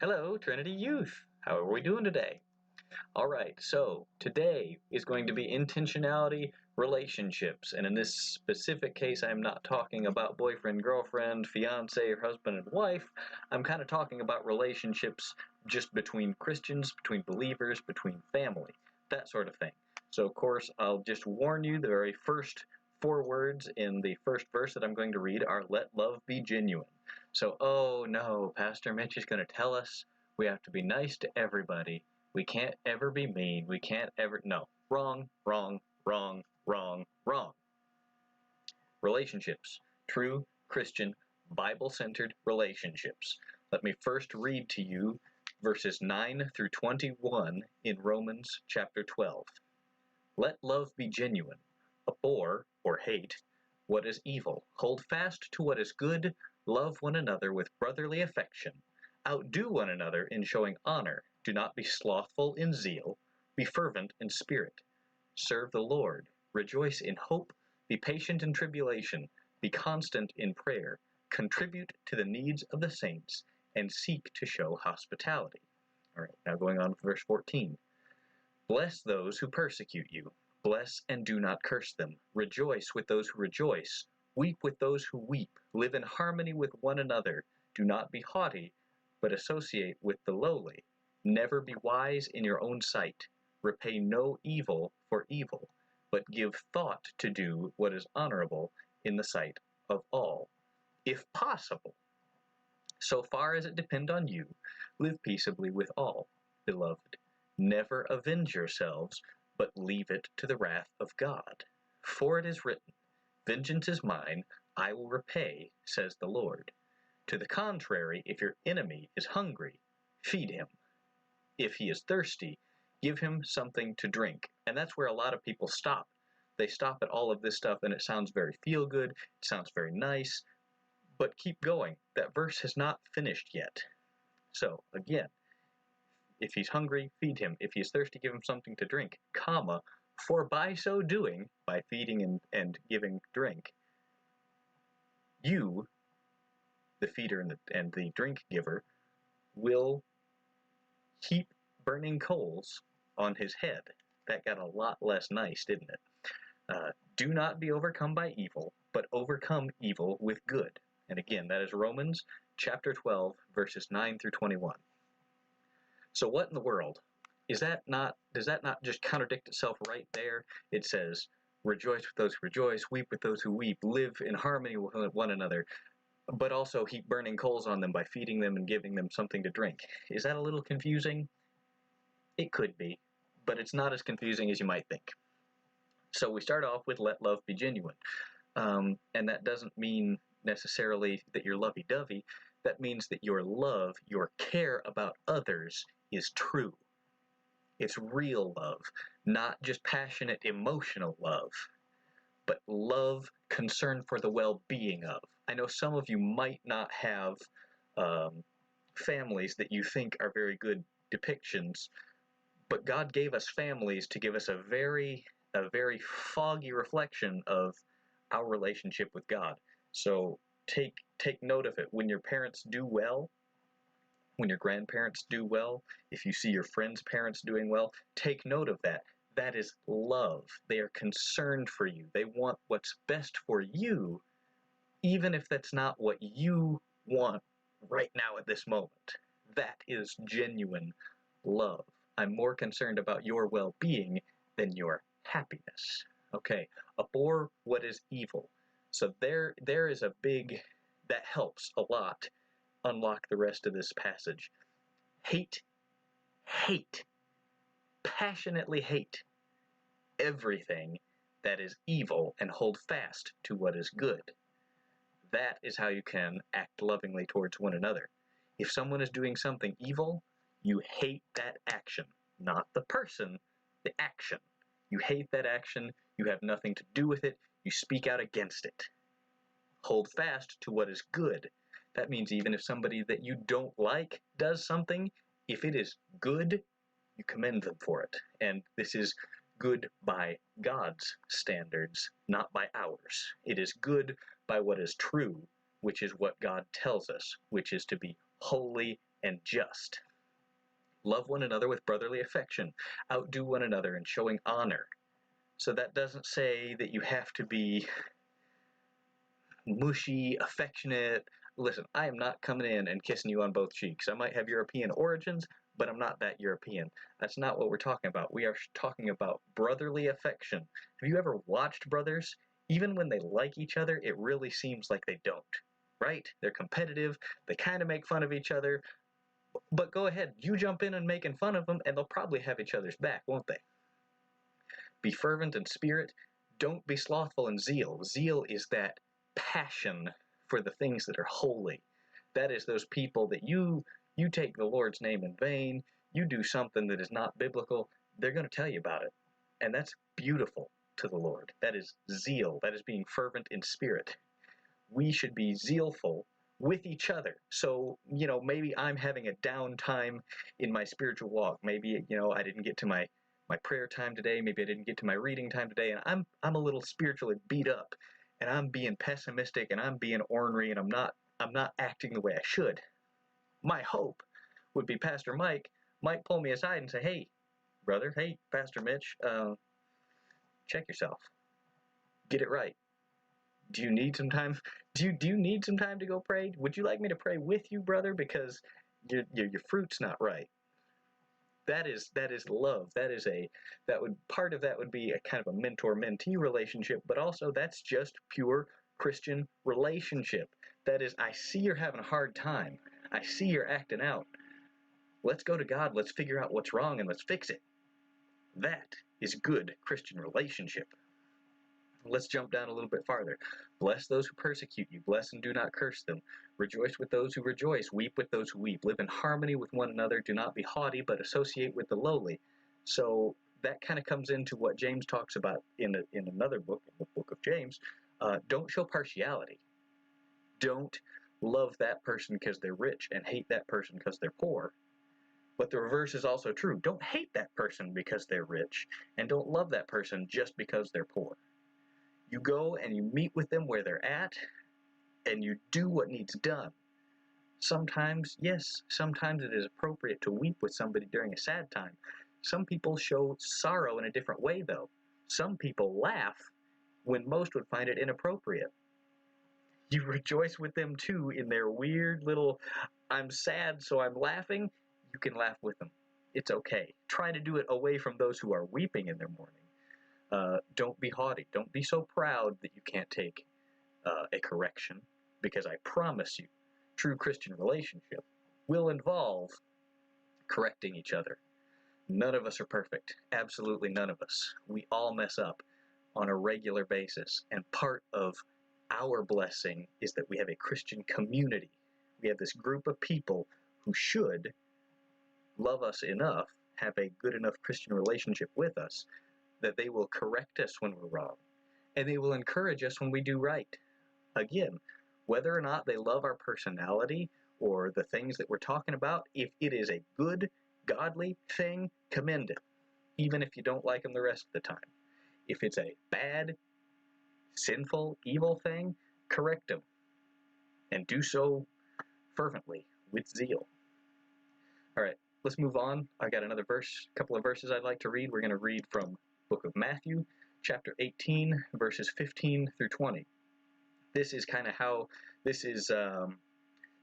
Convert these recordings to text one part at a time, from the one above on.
Hello, Trinity Youth. How are we doing today? All right, so today is going to be intentionality relationships. And in this specific case, I'm not talking about boyfriend, girlfriend, fiance, or husband and wife. I'm kind of talking about relationships just between Christians, between believers, between family, that sort of thing. So, of course, I'll just warn you the very first 4 words in the first verse that I'm going to read are "let love be genuine." So, oh no, Pastor Mitch is going to tell us we have to be nice to everybody. We can't ever be mean. We can't ever... No. Wrong, wrong, wrong, wrong, wrong. Relationships. True Christian, Bible-centered relationships. Let me first read to you verses 9 through 21 in Romans chapter 12. Let love be genuine. Abhor, or hate, what is evil. Hold fast to what is good. Love one another with brotherly affection. Outdo one another in showing honor. Do not be slothful in zeal. Be fervent in spirit. Serve the Lord. Rejoice in hope. Be patient in tribulation. Be constant in prayer. Contribute to the needs of the saints, and seek to show hospitality. All right, now going on with verse 14. Bless those who persecute you. Bless and do not curse them. Rejoice with those who rejoice. Weep with those who weep. Live in harmony with one another. Do not be haughty, but associate with the lowly. Never be wise in your own sight. Repay no evil for evil, but give thought to do what is honorable in the sight of all. If possible, so far as it depend on you, live peaceably with all. Beloved, never avenge yourselves, but leave it to the wrath of God. For it is written, Vengeance is mine, I will repay, says the Lord. To the contrary, if your enemy is hungry, feed him. If he is thirsty, give him something to drink. And that's where a lot of people stop. They stop at all of this stuff, and it sounds very feel-good, it sounds very nice, but keep going. That verse has not finished yet. So, again, if he's hungry, feed him. If he is thirsty, give him something to drink, comma, for by so doing, by feeding and giving drink, you, the feeder and the drink giver, will heap burning coals on his head. That got a lot less nice, didn't it? Do not be overcome by evil, but overcome evil with good. And again, that is Romans chapter 12, verses 9 through 21. So what in the world? Does that not just contradict itself right there? It says, rejoice with those who rejoice, weep with those who weep, live in harmony with one another, but also heap burning coals on them by feeding them and giving them something to drink. Is that a little confusing? It could be, but it's not as confusing as you might think. So we start off with let love be genuine. And that doesn't mean necessarily that you're lovey-dovey. That means that your love, your care about others is true. It's real love, not just passionate emotional love, but love concerned for the well-being of. I know some of you might not have families that you think are very good depictions, but God gave us families to give us a very foggy reflection of our relationship with God. So take note of it. When your parents do well, when your grandparents do well, if you see your friends' parents doing well, take note of that. That is love. They are concerned for you. They want what's best for you, even if that's not what you want right now at this moment. That is genuine love. I'm more concerned about your well-being than your happiness. Okay, abhor what is evil. So there is a big, that helps a lot unlock the rest of this passage. Hate, passionately hate everything that is evil and hold fast to what is good. That is how you can act lovingly towards one another. If someone is doing something evil, you hate that action, not the person, the action. You hate that action, you have nothing to do with it, you speak out against it. Hold fast to what is good. That means even if somebody that you don't like does something, if it is good, you commend them for it. And this is good by God's standards, not by ours. It is good by what is true, which is what God tells us, which is to be holy and just. Love one another with brotherly affection. Outdo one another in showing honor. So that doesn't say that you have to be mushy, affectionate. Listen, I am not coming in and kissing you on both cheeks. I might have European origins, but I'm not that European. That's not what we're talking about. We are talking about brotherly affection. Have you ever watched brothers? Even when they like each other, it really seems like they don't, right? They're competitive. They kind of make fun of each other. But go ahead, you jump in and making fun of them, and they'll probably have each other's back, won't they? Be fervent in spirit. Don't be slothful in zeal. Zeal is that passion for the things that are holy. That is those people that you take the Lord's name in vain, you do something that is not biblical, they're going to tell you about it. And that's beautiful to the Lord. That is zeal. That is being fervent in spirit. We should be zealful with each other. So, maybe I'm having a down time in my spiritual walk. Maybe, I didn't get to my prayer time today. Maybe I didn't get to my reading time today, and I'm a little spiritually beat up, and I'm being pessimistic, and I'm being ornery, and I'm not acting the way I should. My hope would be Pastor Mike might pull me aside and say, "Hey, brother, hey, Pastor Mitch, check yourself. Get it right. Do you need some time? Do you need some time to go pray? Would you like me to pray with you, brother? Because your fruit's not right." That is love. Part of that would be a kind of a mentor-mentee relationship, but also that's just pure Christian relationship. That is, I see you're having a hard time. I see you're acting out. Let's go to God. Let's figure out what's wrong and let's fix it. That is good Christian relationship. Let's jump down a little bit farther. Bless those who persecute you. Bless and do not curse them. Rejoice with those who rejoice. Weep with those who weep. Live in harmony with one another. Do not be haughty, but associate with the lowly. So that kind of comes into what James talks about in another book, in the book of James. Don't show partiality. Don't love that person because they're rich and hate that person because they're poor. But the reverse is also true. Don't hate that person because they're rich, and don't love that person just because they're poor. You go and you meet with them where they're at, and you do what needs done. Sometimes, yes, sometimes it is appropriate to weep with somebody during a sad time. Some people show sorrow in a different way, though. Some people laugh when most would find it inappropriate. You rejoice with them, too, in their weird little, I'm sad, so I'm laughing. You can laugh with them. It's okay. Try to do it away from those who are weeping in their mourning. Don't be haughty. Don't be so proud that you can't take a correction, because I promise you, true Christian relationship will involve correcting each other. None of us are perfect. Absolutely none of us. We all mess up on a regular basis, and part of our blessing is that we have a Christian community. We have this group of people who should love us enough, have a good enough Christian relationship with us, that they will correct us when we're wrong, and they will encourage us when we do right. Again, whether or not they love our personality or the things that we're talking about, if it is a good, godly thing, commend it, even if you don't like them the rest of the time. If it's a bad, sinful, evil thing, correct them, and do so fervently, with zeal. All right, let's move on. I got another couple of verses I'd like to read. We're going to read from book of Matthew, chapter 18, verses 15 through 20. This is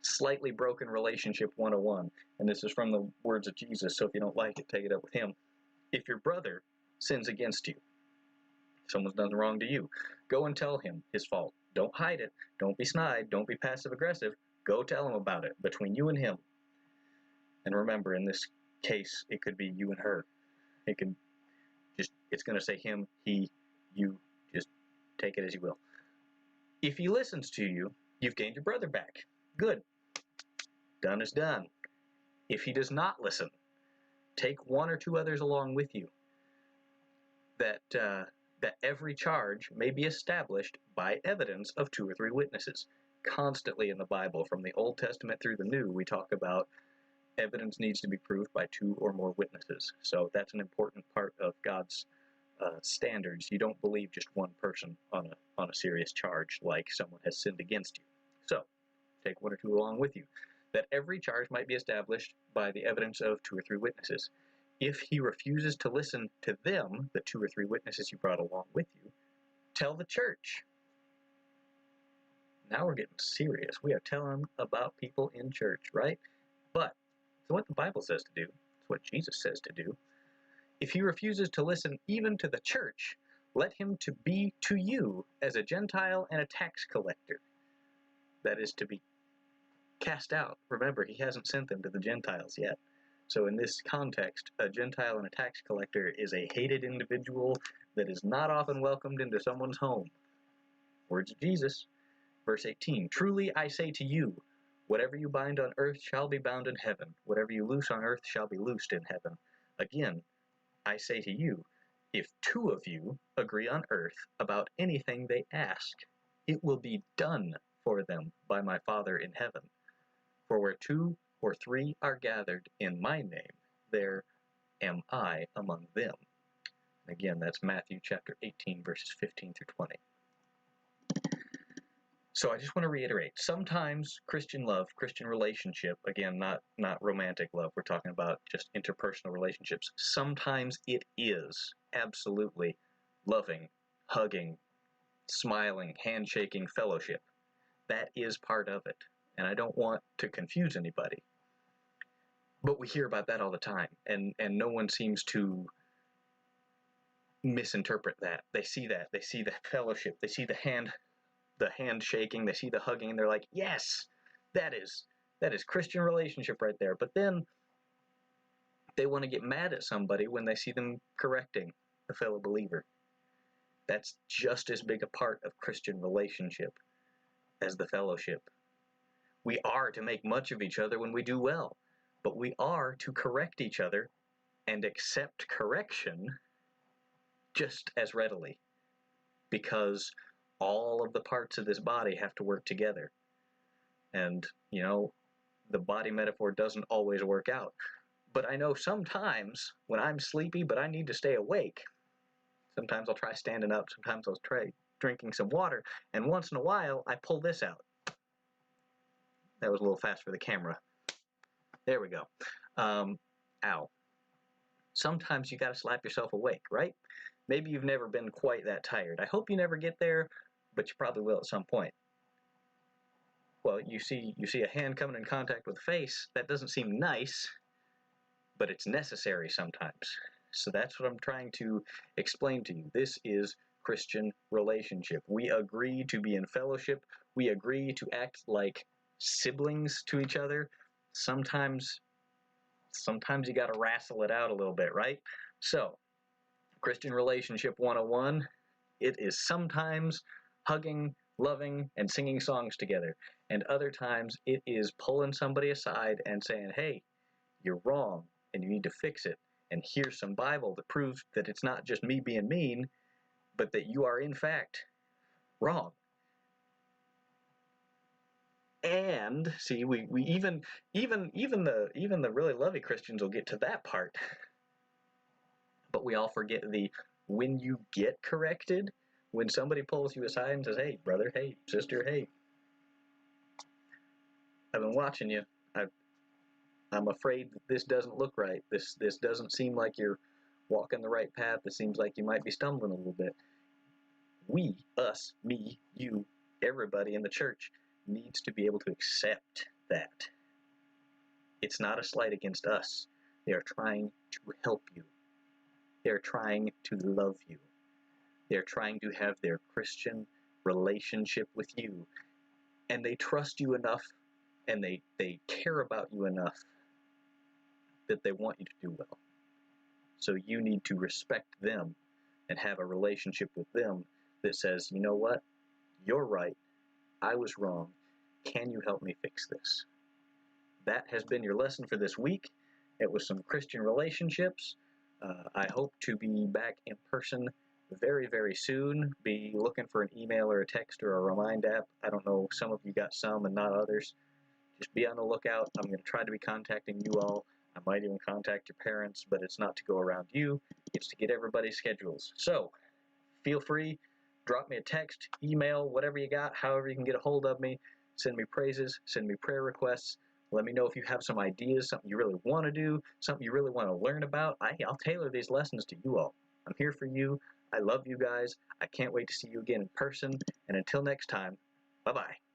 slightly broken relationship 101, and this is from the words of Jesus, so if you don't like it, take it up with him. If your brother sins against you, someone's done wrong to you, go and tell him his fault. Don't hide it. Don't be snide. Don't be passive-aggressive. Go tell him about it, between you and him. And remember, in this case, it could be you and her. It's going to say him, he, you, just take it as you will. If he listens to you, you've gained your brother back. Good. Done is done. If he does not listen, take one or two others along with you, that every charge may be established by evidence of 2 or 3 witnesses. Constantly in the Bible, from the Old Testament through the New, we talk about evidence needs to be proved by 2 or more witnesses. So that's an important part of God's standards. You don't believe just one person on a serious charge, like someone has sinned against you. So take 1 or 2 along with you. that every charge might be established by the evidence of 2 or 3 witnesses. If he refuses to listen to them, the 2 or 3 witnesses you brought along with you, tell the church. Now we're getting serious. We are telling about people in church, right? But it's what the Bible says to do. It's what Jesus says to do. If he refuses to listen even to the church, let him to be to you as a Gentile and a tax collector. That is to be cast out. Remember, he hasn't sent them to the Gentiles yet. So in this context, a Gentile and a tax collector is a hated individual that is not often welcomed into someone's home. Words of Jesus. Verse 18, truly I say to you, whatever you bind on earth shall be bound in heaven. Whatever you loose on earth shall be loosed in heaven. Again, I say to you, if 2 of you agree on earth about anything they ask, it will be done for them by my Father in heaven. For where 2 or 3 are gathered in my name, there am I among them. Again, that's Matthew chapter 18, verses 15 through 20. So I just want to reiterate, sometimes Christian love, Christian relationship, again, not romantic love, we're talking about just interpersonal relationships. Sometimes it is absolutely loving, hugging, smiling, handshaking fellowship. That is part of it. And I don't want to confuse anybody. But we hear about that all the time, and no one seems to misinterpret that. They see the fellowship, they see the handshaking, they see the hugging, and they're like, yes, that is Christian relationship right there. But then they want to get mad at somebody when they see them correcting a fellow believer. That's just as big a part of Christian relationship as the fellowship. We are to make much of each other when we do well, but we are to correct each other and accept correction just as readily, because all of the parts of this body have to work together. And, the body metaphor doesn't always work out. But I know sometimes when I'm sleepy but I need to stay awake, sometimes I'll try standing up, sometimes I'll try drinking some water, and once in a while I pull this out. That was a little fast for the camera. There we go. Ow. Sometimes you got to slap yourself awake, right? Maybe you've never been quite that tired. I hope you never get there, but you probably will at some point. Well, you see a hand coming in contact with the face. That doesn't seem nice, but it's necessary sometimes. So that's what I'm trying to explain to you. This is Christian relationship. We agree to be in fellowship. We agree to act like siblings to each other. Sometimes you got to wrestle it out a little bit, right? So, Christian relationship 101, it is sometimes hugging, loving, and singing songs together. And other times it is pulling somebody aside and saying, hey, you're wrong and you need to fix it. And here's some Bible that proves that it's not just me being mean, but that you are in fact wrong. And see, we even the really loving Christians will get to that part. But we all forget the when you get corrected, when somebody pulls you aside and says, hey, brother, hey, sister, hey, I've been watching you. I'm afraid that this doesn't look right. This doesn't seem like you're walking the right path. It seems like you might be stumbling a little bit. We, us, me, you, everybody in the church needs to be able to accept that. It's not a slight against us. They are trying to help you. They're trying to love you. They're trying to have their Christian relationship with you. And they trust you enough, and they care about you enough that they want you to do well. So you need to respect them and have a relationship with them that says, you know what? You're right. I was wrong. Can you help me fix this? That has been your lesson for this week. It was some Christian relationships. I hope to be back in person very, very soon. Be looking for an email or a text or a Remind app. I don't know, some of you got some and not others. Just be on the lookout. I'm going to try to be contacting you all. I might even contact your parents, but it's not to go around you. It's to get everybody's schedules. So feel free, drop me a text, email, whatever you got, however you can get a hold of me. Send me praises, send me prayer requests. Let me know if you have some ideas, something you really want to do, something you really want to learn about. I'll tailor these lessons to you all. I'm here for you. I love you guys. I can't wait to see you again in person. And until next time, bye-bye.